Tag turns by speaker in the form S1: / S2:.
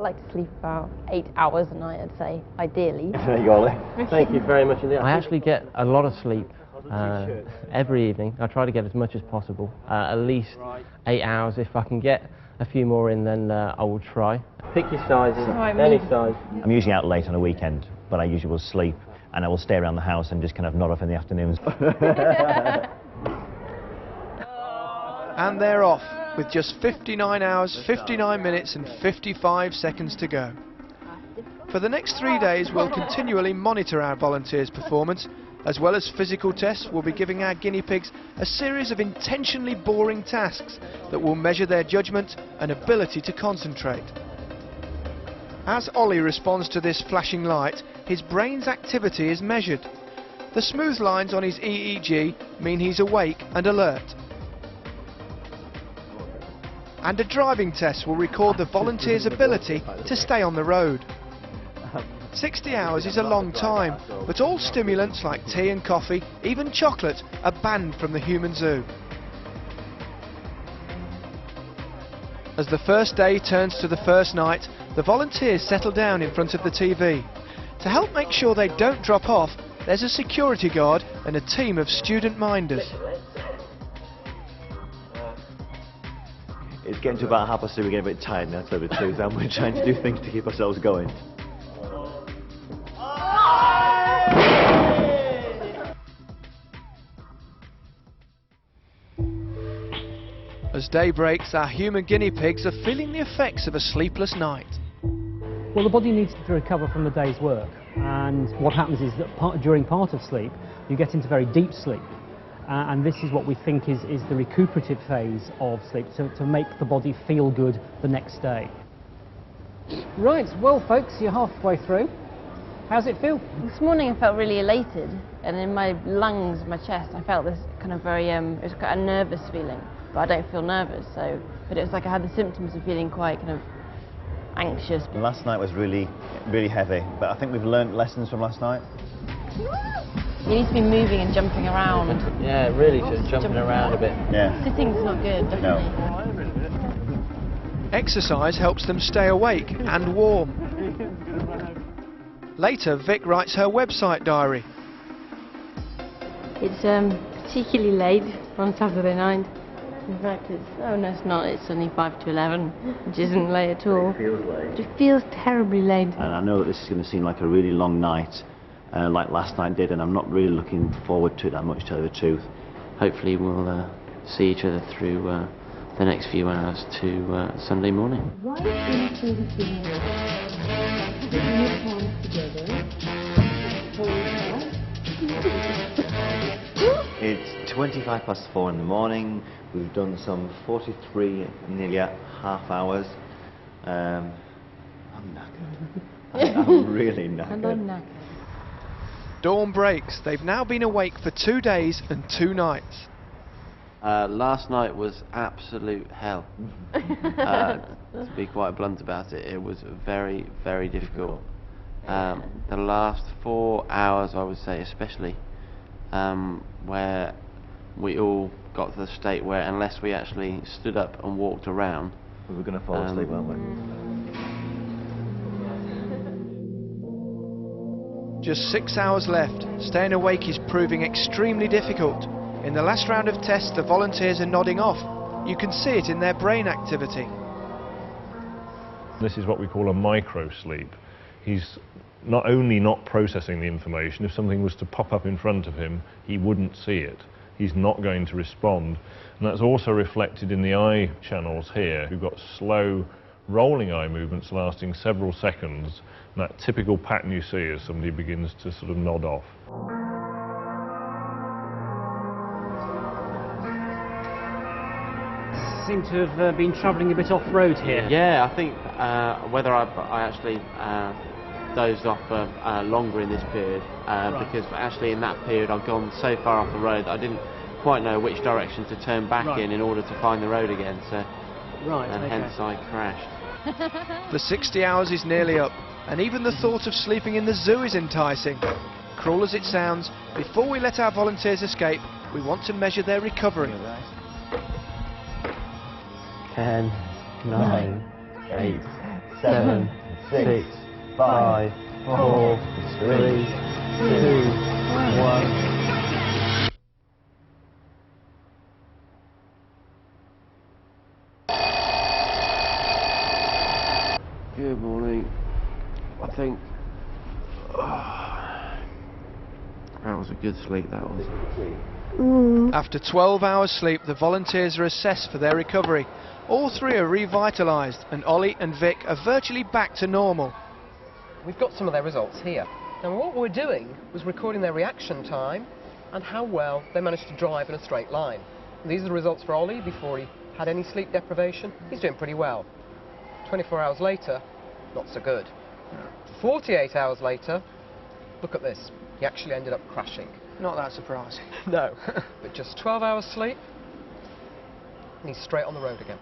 S1: like to sleep about 8 hours a night, I'd say, ideally.
S2: There you go, Lee. Thank you very much indeed.
S3: I actually get a lot of sleep every evening. I try to get as much as possible, at least 8 hours. If I can get a few more in, then I will try.
S2: Pick your sizes, any size.
S4: I'm usually out late on a weekend, but I usually will sleep, and I will stay around the house and just kind of nod off in the afternoons.
S5: And they're off, with just 59 hours, 59 minutes and 55 seconds to go. For the next 3 days, we'll continually monitor our volunteers' performance. As well as physical tests, we'll be giving our guinea pigs a series of intentionally boring tasks that will measure their judgment and ability to concentrate. As Ollie responds to this flashing light, his brain's activity is measured. The smooth lines on his EEG mean he's awake and alert. And a driving test will record the volunteer's ability to stay on the road. 60 hours is a long time, but all stimulants like tea and coffee, even chocolate, are banned from the human zoo. As the first day turns to the first night, the volunteers settle down in front of the TV. To help make sure they don't drop off, there's a security guard and a team of student minders.
S4: It's getting to about 2:30, we're getting a bit tired now, to tell the truth, and we're trying to do things to keep ourselves going.
S5: As day breaks, our human guinea pigs are feeling the effects of a sleepless night.
S6: Well, the body needs to recover from the day's work, and what happens is that during part of sleep you get into very deep sleep, and this is what we think is the recuperative phase of sleep, to make the body feel good the next day. Right, well folks, you're halfway through. How's it feel?
S1: This morning I felt really elated, and in my lungs, my chest, I felt this kind of very, it was quite a nervous feeling, but I don't feel nervous, but it was like I had the symptoms of feeling quite kind of anxious.
S4: Last night was really heavy, but I think we've learned lessons from last night.
S1: You need to be moving and jumping around.
S3: Yeah, really just jumping around a bit.
S4: Yeah.
S1: Sitting's not good, definitely.
S4: No.
S5: Exercise helps them stay awake and warm. Later, Vic writes her website diary.
S1: It's particularly late on Saturday night. In fact, oh no, it's not. It's only 5 to 11, which isn't late at all.
S4: It feels late.
S1: It feels terribly late.
S4: And I know that this is going to seem like a really long night, like last night did, and I'm not really looking forward to it that much, to tell you the truth.
S3: Hopefully we'll see each other through the next few hours to Sunday morning.
S1: Right into the beginning. Put your palms together.
S4: It's 4:25 in the morning. We've done some 43, nearly half hours. I'm knackered. I'm really knackered.
S1: And I'm knackered.
S5: Dawn breaks. They've now been awake for 2 days and 2 nights.
S7: Last night was absolute hell. To be quite blunt about it, it was very, very difficult. The last 4 hours, I would say especially, where we all got to the state where unless we actually stood up and walked around,
S4: We were going to fall asleep, weren't we?
S5: Just 6 hours left. Staying awake is proving extremely difficult. In the last round of tests, the volunteers are nodding off. You can see it in their brain activity.
S8: This is what we call a micro sleep. He's not only not processing the information, if something was to pop up in front of him, he wouldn't see it. He's not going to respond. And that's also reflected in the eye channels here. We've got slow rolling eye movements lasting several seconds, and that typical pattern you see as somebody begins to sort of nod off.
S6: Seem to have been travelling a bit off-road here.
S7: Yeah, I think whether I actually dozed off longer in this period, because actually in that period I've gone so far off the road that I didn't quite know which direction to turn back in order to find the road again, so hence I crashed.
S5: The 60 hours is nearly up, and even the thought of sleeping in the zoo is enticing. Cruel as it sounds, before we let our volunteers escape, we want to measure their recovery.
S3: 10, 9, 8, 7, 6, 5, 4, 3, 2, 1.
S7: Good morning. I think that was a good sleep, that was.
S5: After 12 hours sleep, the volunteers are assessed for their recovery. All three are revitalised, and Ollie and Vic are virtually back to normal.
S9: We've got some of their results here. Now what we're doing was recording their reaction time and how well they managed to drive in a straight line. And these are the results for Ollie before he had any sleep deprivation. He's doing pretty well. 24 hours later, not so good. 48 hours later, look at this. He actually ended up crashing.
S5: Not that surprising.
S9: No. But just 12 hours sleep, and he's straight on the road again.